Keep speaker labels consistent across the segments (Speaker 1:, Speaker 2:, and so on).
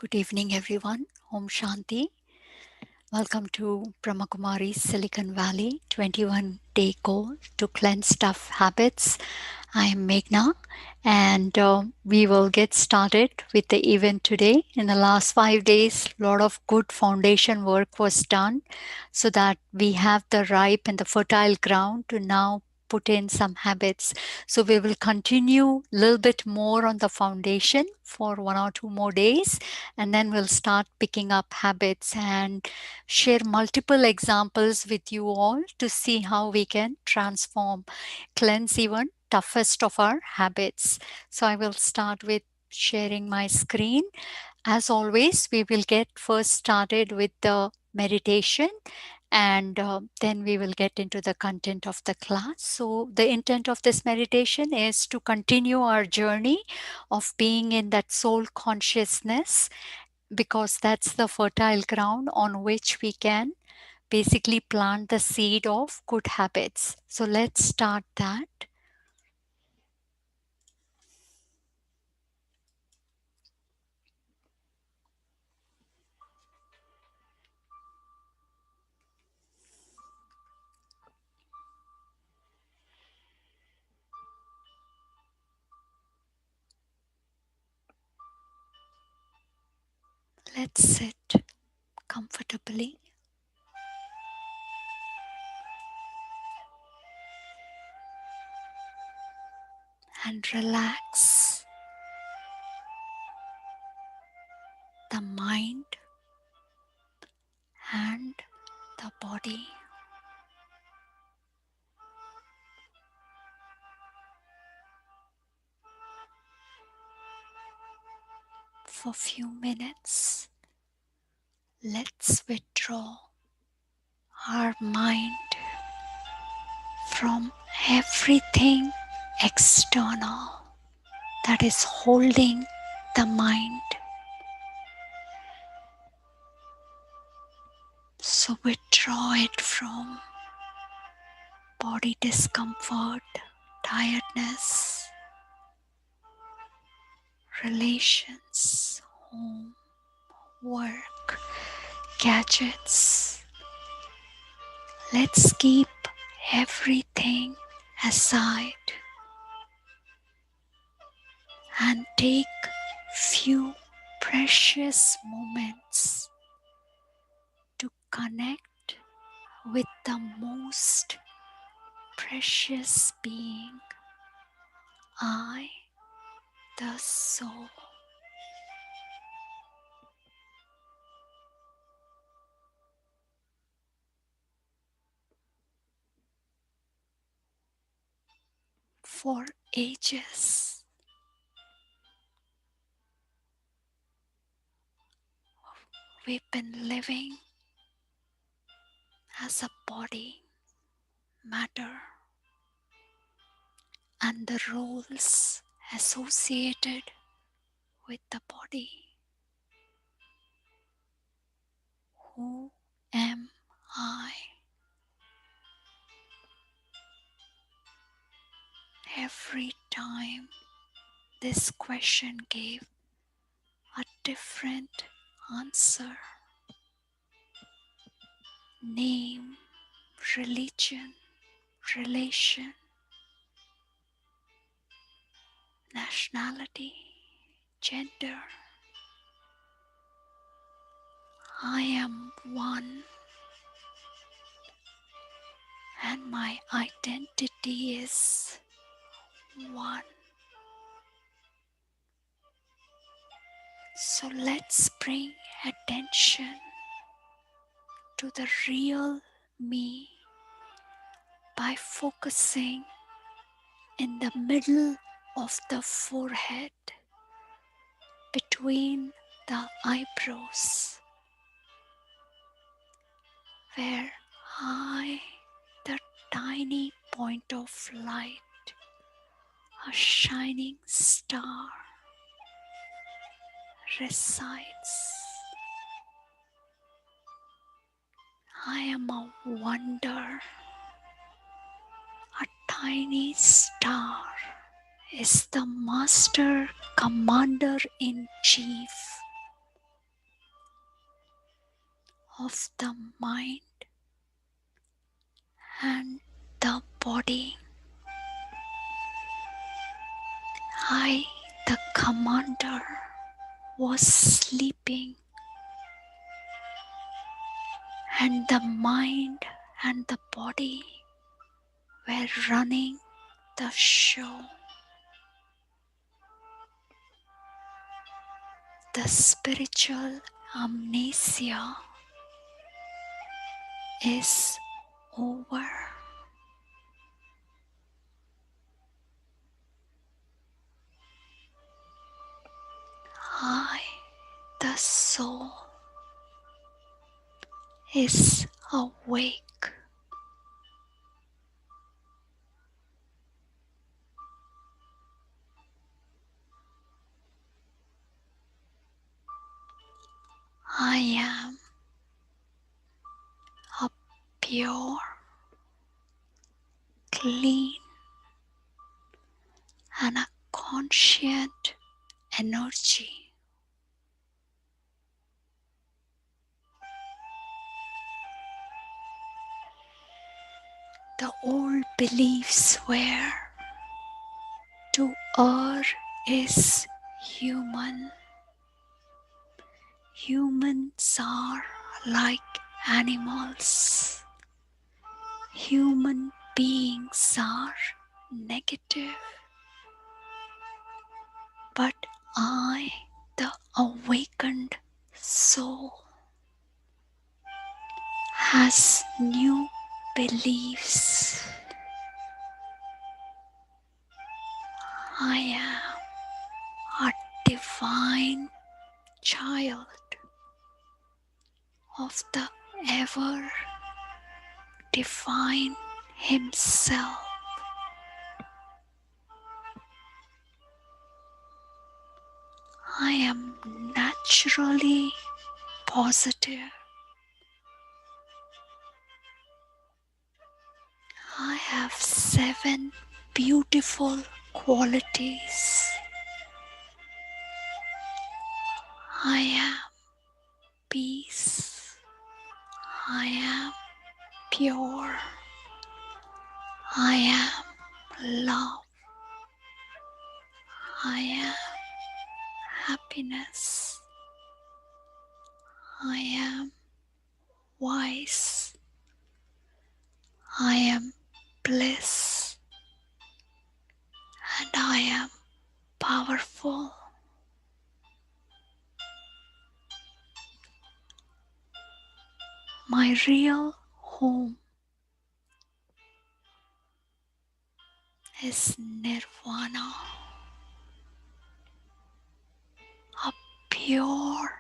Speaker 1: Good evening, everyone. Om Shanti. Welcome to Brahma Kumaris Silicon Valley 21-day goal to cleanse tough habits. I am Meghna, and we will get started with the event today. In the last 5 days, a lot of good foundation work was done so that we have the ripe and the fertile ground to now put in some habits. So we will continue a little bit more on the foundation for 1 or 2 more days, and then we'll start picking up habits and share multiple examples with you all to see how we can transform, cleanse even toughest of our habits. So I will start with sharing my screen. As always, we will get first started with the meditation, and then we will get into the content of the class. So the intent of this meditation is to continue our journey of being in that soul consciousness, because that's the fertile ground on which we can basically plant the seed of good habits. So let's start that. Let's sit comfortably and relax the mind and the body. For a few minutes, let's withdraw our mind from everything external that is holding the mind. So withdraw it from body discomfort, tiredness, relations, home, work, gadgets. Let's keep everything aside and take few precious moments to connect with the most precious being, I, the soul. For ages, we've been living as a body, matter, and the roles associated with the body. Who am I? Every time this question gave a different answer. Name, religion, relation, nationality, gender. I am one, and my identity is one. So let's bring attention to the real me by focusing in the middle of the forehead, between the eyebrows, where I, the tiny point of light, a shining star, resides. I am a wonder. A tiny star is the master commander in chief, of the mind and the body. I, the commander, was sleeping, and the mind and the body were running the show. The spiritual amnesia is over. I, the soul, is awake. I am a pure, clean, and a conscient energy. The old beliefs were to err is human. Humans are like animals. Human beings are negative. But I, the awakened soul, has new beliefs. I am a divine child of the ever divine himself. I am naturally positive. I have 7 beautiful qualities. I am peace. I am pure. I am love. I am happiness. I am wise. I am bliss. And I am powerful. My real home is nirvana, a pure,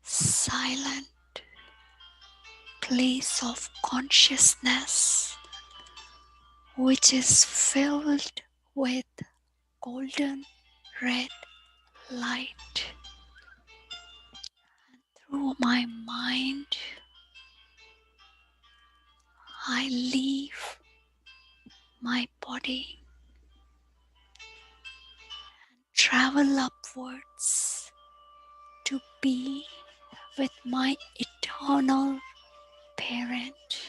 Speaker 1: silent place of consciousness which is filled with golden red light. Through my mind, I leave my body, travel upwards to be with my eternal parent,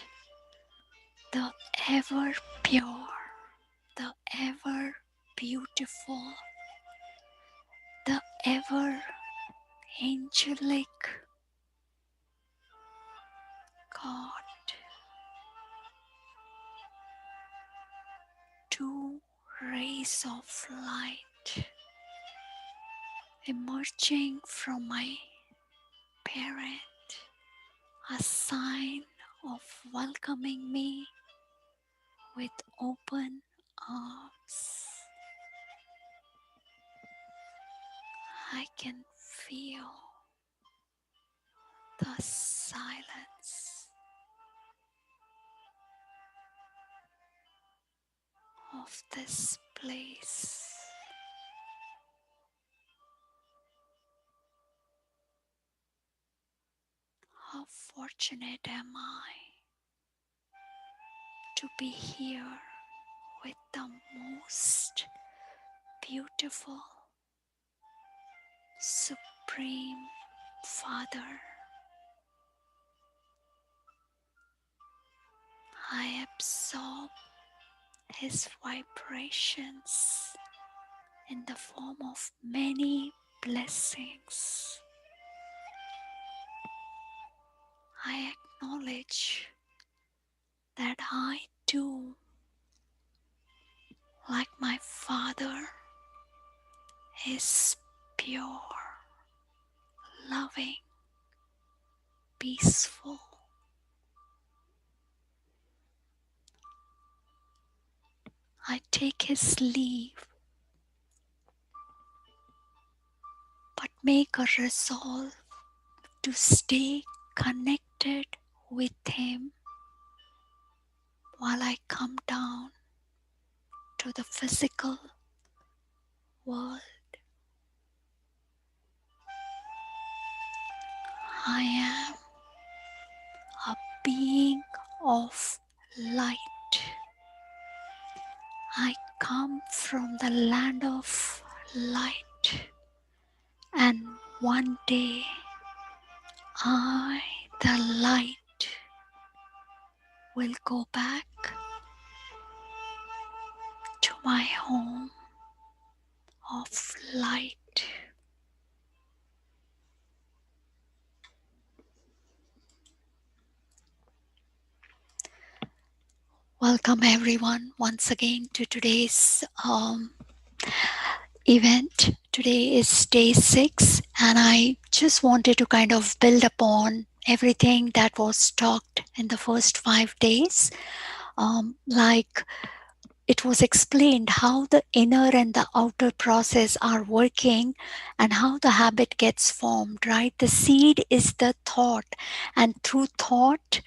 Speaker 1: the ever pure, the ever beautiful, the ever angelic God. 2 rays of light emerging from my parent, a sign of welcoming me with open arms. I can feel the silence of this place. How fortunate am I to be here with the most beautiful, supreme Father. I absorb his vibrations in the form of many blessings. I acknowledge that I too, like my Father, is pure, loving, peaceful. I take his leave, but make a resolve to stay connected with him while I come down to the physical world. I am a being of light. I come from the land of light, and one day I, the light, will go back to my home of light. Welcome everyone once again to today's event. Today is day 6, and I just wanted to kind of build upon everything that was talked in the first 5 days. Like it was explained how the inner and the outer process are working and how the habit gets formed, right? The seed is the thought, and through thought,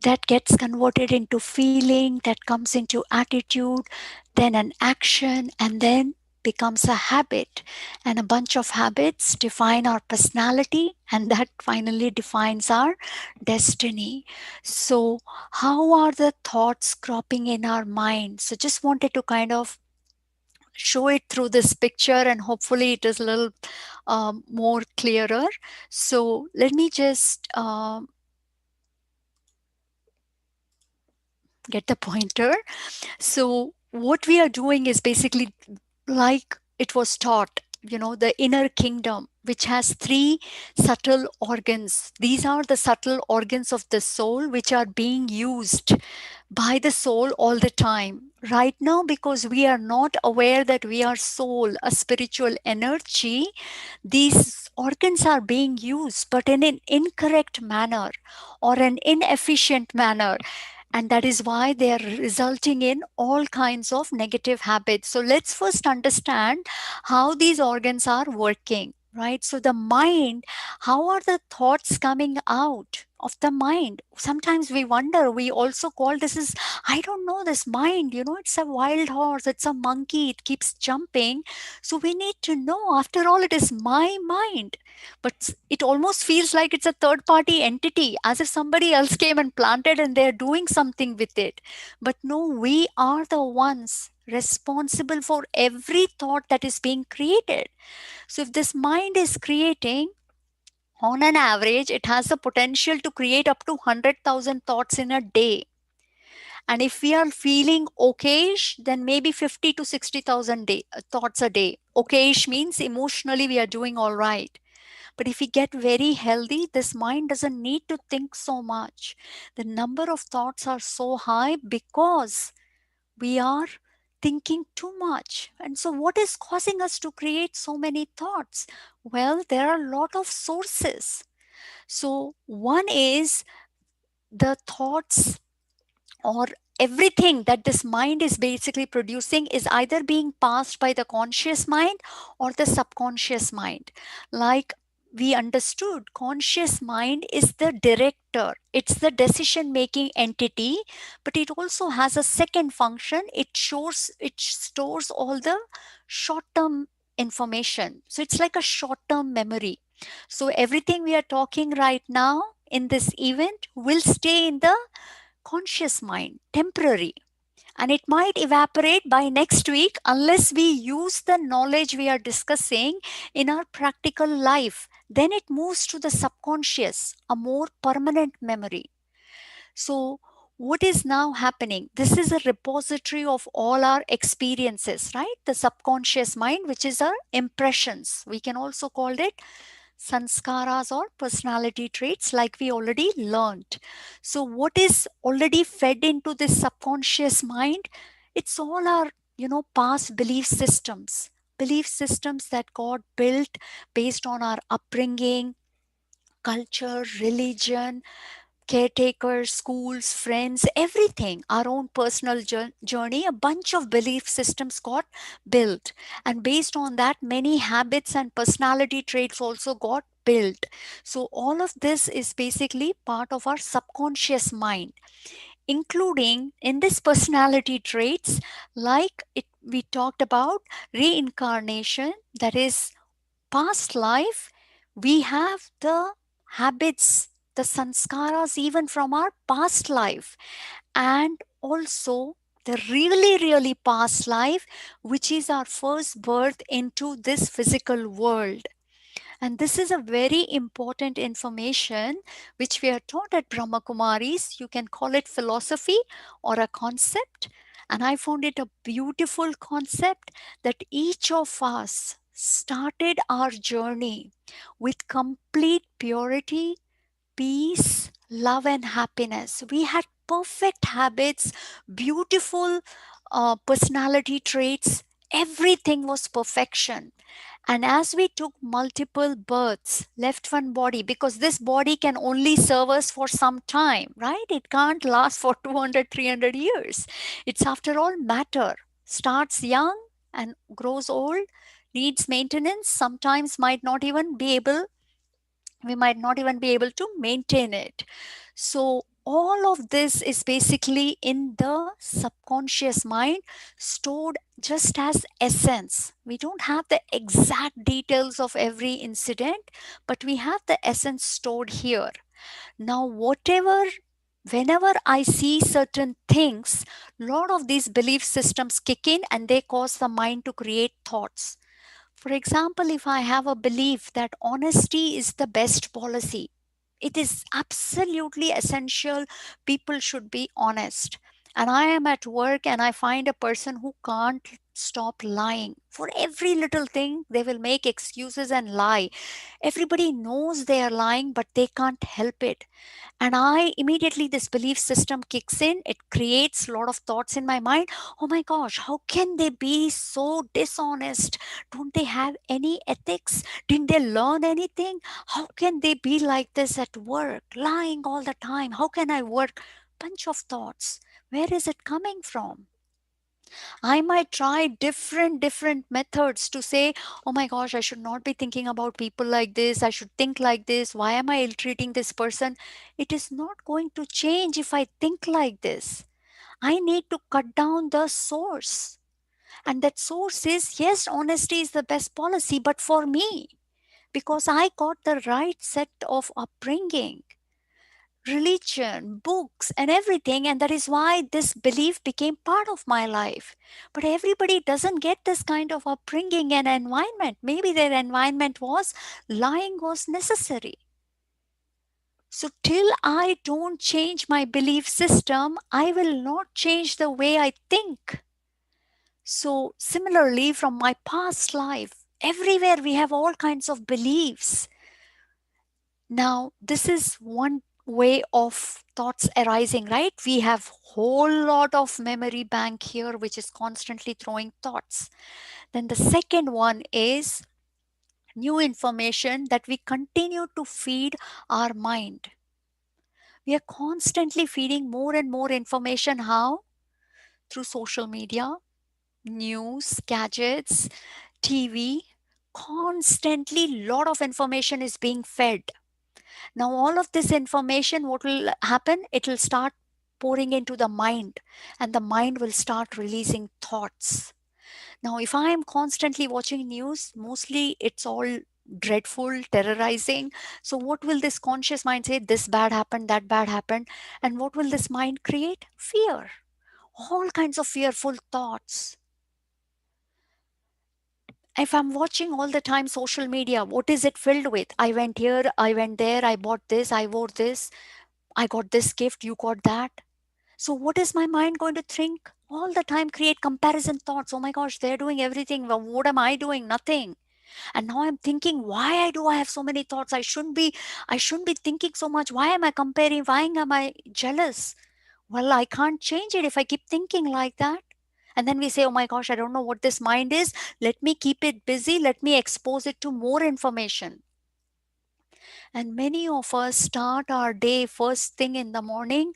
Speaker 1: that gets converted into feeling, that comes into attitude, then an action, and then becomes a habit. And a bunch of habits define our personality, and that finally defines our destiny. So how are the thoughts cropping in our mind? So just wanted to kind of show it through this picture, and hopefully it is a little more clearer. So let me just get the pointer. So what we are doing is basically like it was taught, the inner kingdom, which has 3 subtle organs. These are the subtle organs of the soul, which are being used by the soul all the time. Right now, because we are not aware that we are soul, a spiritual energy, these organs are being used, but in an incorrect manner or an inefficient manner, and that is why they are resulting in all kinds of negative habits. So let's first understand how these organs are working, right? So the mind, how are the thoughts coming out of the mind? Sometimes we wonder, we also call this is, I don't know, this mind, it's a wild horse, it's a monkey, it keeps jumping. So we need to know, after all, it is my mind. But it almost feels like it's a third party entity, as if somebody else came and planted and they're doing something with it. But no, we are the ones responsible for every thought that is being created. So if this mind is creating, on an average, it has the potential to create up to 100,000 thoughts in a day. And if we are feeling okayish, then maybe 50 to 60,000 thoughts a day. Okayish means emotionally we are doing all right. But if we get very healthy, this mind doesn't need to think so much. The number of thoughts are so high because we are thinking too much. And so, what is causing us to create so many thoughts? Well, there are a lot of sources. So, one is the thoughts, or everything that this mind is basically producing is either being passed by the conscious mind or the subconscious mind. Like we understood, conscious mind is the director, it's the decision making entity, but it also has a second function. It stores all the short term information, so it's like a short term memory. So everything we are talking right now in this event will stay in the conscious mind, temporary, and it might evaporate by next week unless we use the knowledge we are discussing in our practical life. Then it moves to the subconscious, a more permanent memory. So what is now happening? This is a repository of all our experiences, right? The subconscious mind, which is our impressions. We can also call it sanskaras or personality traits, like we already learned. So, what is already fed into this subconscious mind? It's all our, past belief systems that got built based on our upbringing, culture, religion, caretakers, schools, friends, everything, our own personal journey, a bunch of belief systems got built. And based on that, many habits and personality traits also got built. So, all of this is basically part of our subconscious mind, including in this personality traits, like we talked about reincarnation, that is past life. We have the habits, the sanskaras, even from our past life, and also the really, really past life, which is our first birth into this physical world. And this is a very important information which we are taught at Brahma Kumaris. You can call it philosophy or a concept. And I found it a beautiful concept that each of us started our journey with complete purity, peace, love, and happiness. We had perfect habits, beautiful personality traits. Everything was perfection. And as we took multiple births, left one body, because this body can only serve us for some time, right? It can't last for 200, 300 years. It's after all matter. Starts young and grows old, needs maintenance, sometimes might not even be able we might not even be able to maintain it. So, all of this is basically in the subconscious mind, stored just as essence. We don't have the exact details of every incident, but we have the essence stored here. Now, whenever I see certain things, lot of these belief systems kick in and they cause the mind to create thoughts. For example, if I have a belief that honesty is the best policy, it is absolutely essential, people should be honest. And I am at work and I find a person who can't stop lying. For every little thing, they will make excuses and lie. Everybody knows they are lying, but they can't help it. And I immediately, this belief system kicks in. It creates a lot of thoughts in my mind. Oh my gosh, how can they be so dishonest? Don't they have any ethics? Didn't they learn anything? How can they be like this at work, lying all the time? How can I work? Bunch of thoughts. Where is it coming from? I might try different methods to say, oh my gosh, I should not be thinking about people like this. I should think like this. Why am I ill treating this person? It is not going to change if I think like this. I need to cut down the source. And that source is, yes, honesty is the best policy, but for me, because I got the right set of upbringing, religion, books, and everything. And that is why this belief became part of my life. But everybody doesn't get this kind of upbringing and environment. Maybe their environment was lying was necessary. So, till I don't change my belief system, I will not change the way I think. So, similarly, from my past life, everywhere we have all kinds of beliefs. Now, this is one way of thoughts arising, right? We have whole lot of memory bank here, which is constantly throwing thoughts. Then the second one is new information that we continue to feed our mind. We are constantly feeding more and more information. How? Through social media, news, gadgets, TV. Constantly, lot of information is being fed. Now, all of this information, what will happen? It will start pouring into the mind, and the mind will start releasing thoughts. Now, if I am constantly watching news, mostly it's all dreadful, terrorizing. So, what will this conscious mind say? This bad happened, that bad happened. And what will this mind create? Fear. All kinds of fearful thoughts. If I'm watching all the time social media, what is it filled with? I went here, I went there, I bought this, I wore this, I got this gift, you got that. So, what is my mind going to think? All the time create comparison thoughts. Oh my gosh, they're doing everything. Well, what am I doing? Nothing. And now I'm thinking, why do I have so many thoughts? I shouldn't be thinking so much. Why am I comparing? Why am I jealous? Well, I can't change it if I keep thinking like that. And then we say, oh my gosh, I don't know what this mind is. Let me keep it busy. Let me expose it to more information. And many of us start our day first thing in the morning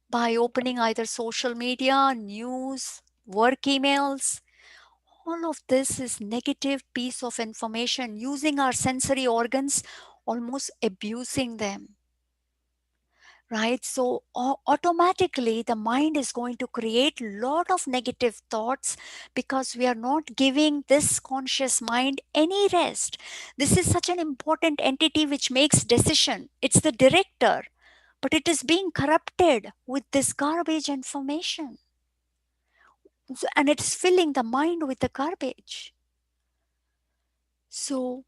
Speaker 1: by opening either social media, news, work emails. All of this is negative piece of information, using our sensory organs, almost abusing them, right? So automatically the mind is going to create lot of negative thoughts because we are not giving this conscious mind any rest. This is such an important entity which makes decision. It's the director, but it is being corrupted with this garbage information. And it's filling the mind with the garbage. So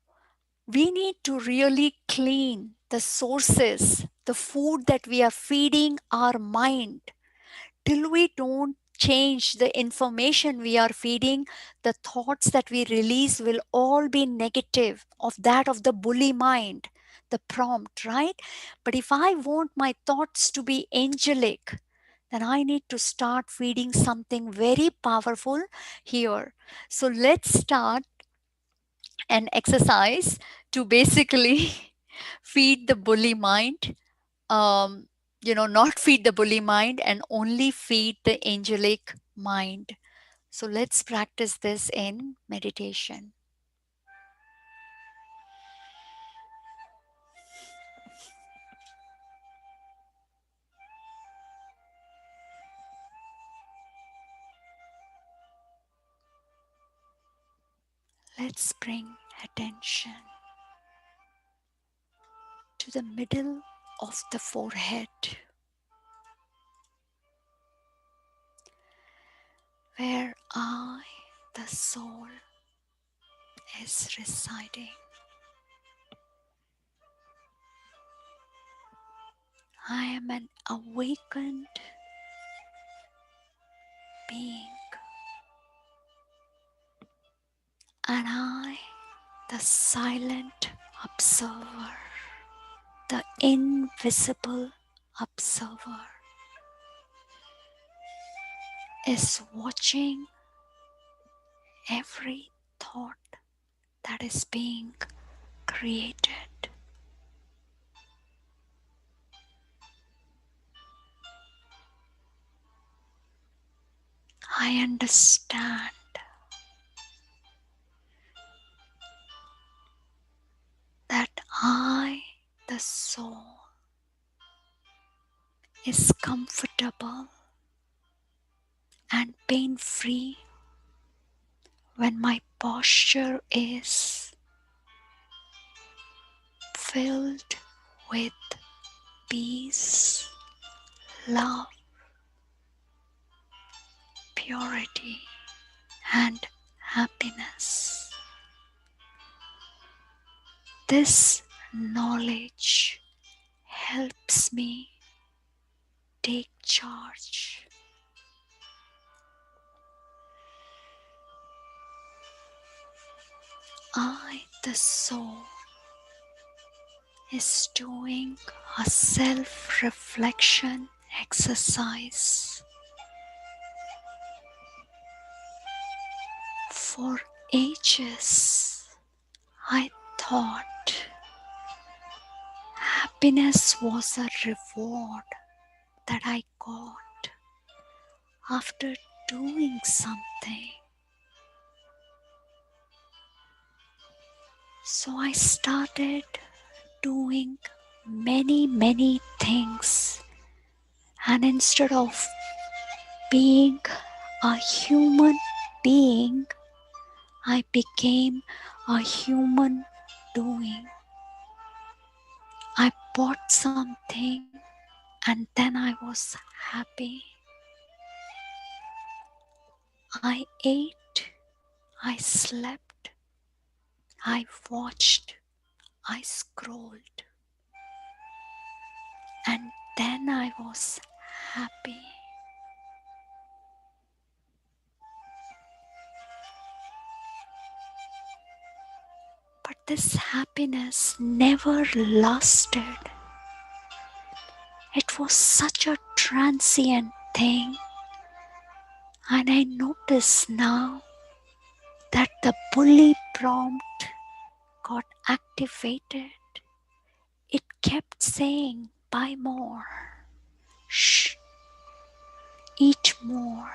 Speaker 1: we need to really clean the sources, the food that we are feeding our mind. Till we don't change the information we are feeding, the thoughts that we release will all be negative, of that of the bully mind, the prompt, right? But if I want my thoughts to be angelic, then I need to start feeding something very powerful here. So let's start an exercise to basically feed the bully mind. Not feed the bully mind and only feed the angelic mind. So let's practice this in meditation. Let's bring attention to the middle of the forehead, where I, the soul, is residing. I am an awakened being, and I, the silent observer, the invisible observer, is watching every thought that is being created. I understand that I, the soul, is comfortable and pain free when my posture is filled with peace, love, purity, and happiness. This knowledge helps me take charge. I, the soul, is doing a self-reflection exercise. For ages, I thought happiness was a reward that I got after doing something. So I started doing many things, and instead of being a human being, I became a human doing. I bought something and then I was happy. I ate, I slept, I watched, I scrolled, and then I was happy. But this happiness never lasted. It was such a transient thing. And I notice now that the bully prompt got activated. It kept saying, buy more, shh, eat more,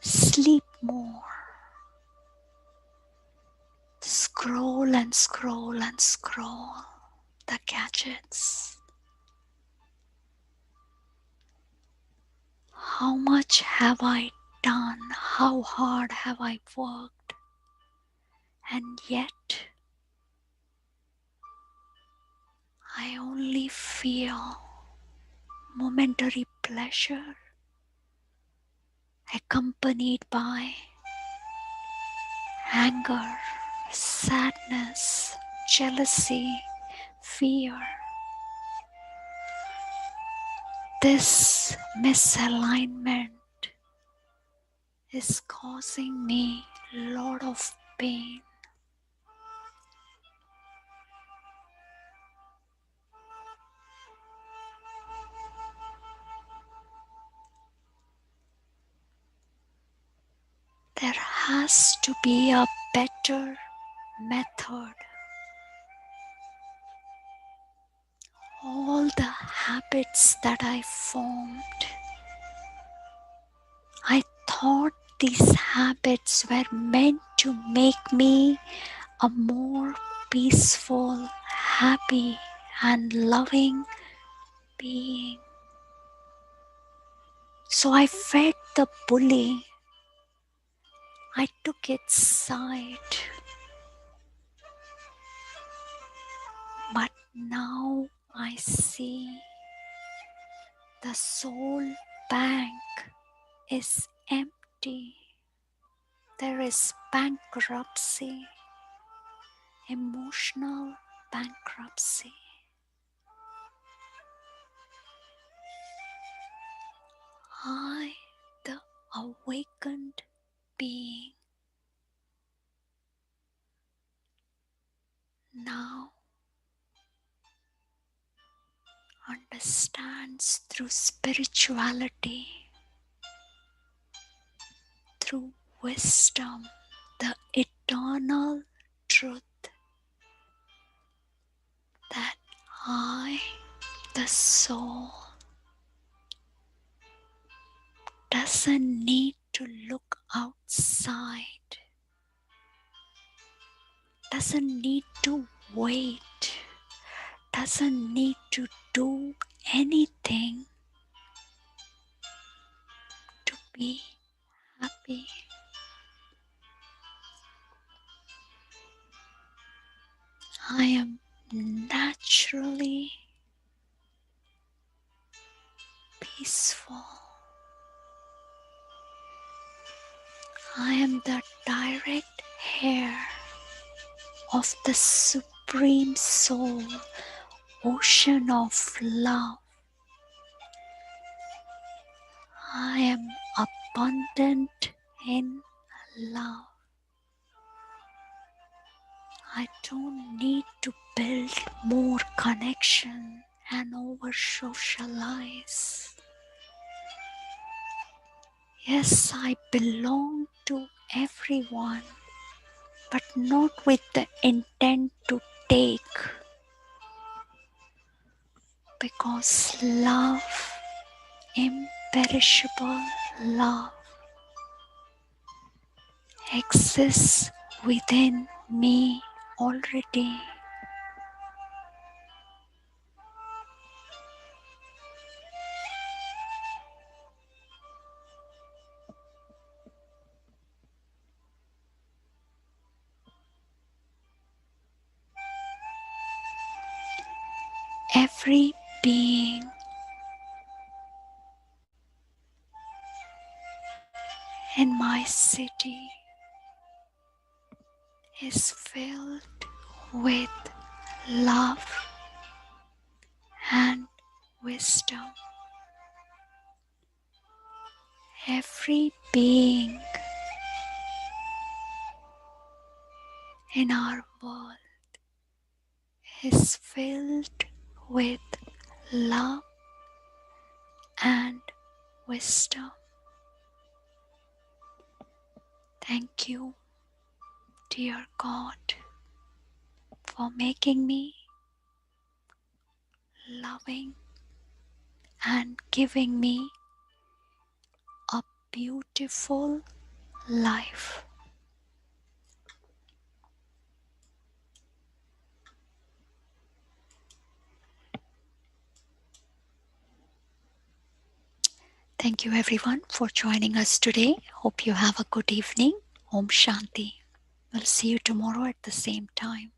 Speaker 1: sleep more, scroll and scroll and scroll the gadgets. How much have I done? How hard have I worked? And yet, I only feel momentary pleasure accompanied by anger, sadness, jealousy, fear. This misalignment is causing me a lot of pain. There has to be a better method. All the habits that I formed, I thought these habits were meant to make me a more peaceful, happy, and loving being. So I fed the bully. I took its side. But now I see the soul bank is empty. There is bankruptcy, emotional bankruptcy. I, the awakened being, now understands through spirituality, through wisdom, the eternal truth that I, the soul, doesn't need to look outside, doesn't need to wait, doesn't need to do anything to be happy. I am naturally peaceful. I am the direct heir of the Supreme Soul, ocean of love. I am abundant in love. I don't need to build more connection and over socialize. Yes, I belong to everyone, but not with the intent to take, because love, imperishable love, exists within me already. Every being in my city is filled with love and wisdom. Every being in our world is filled with love and wisdom. Thank you, dear God, for making me loving and giving me a beautiful life. Thank you everyone for joining us today. Hope you have a good evening. Om Shanti. We'll see you tomorrow at the same time.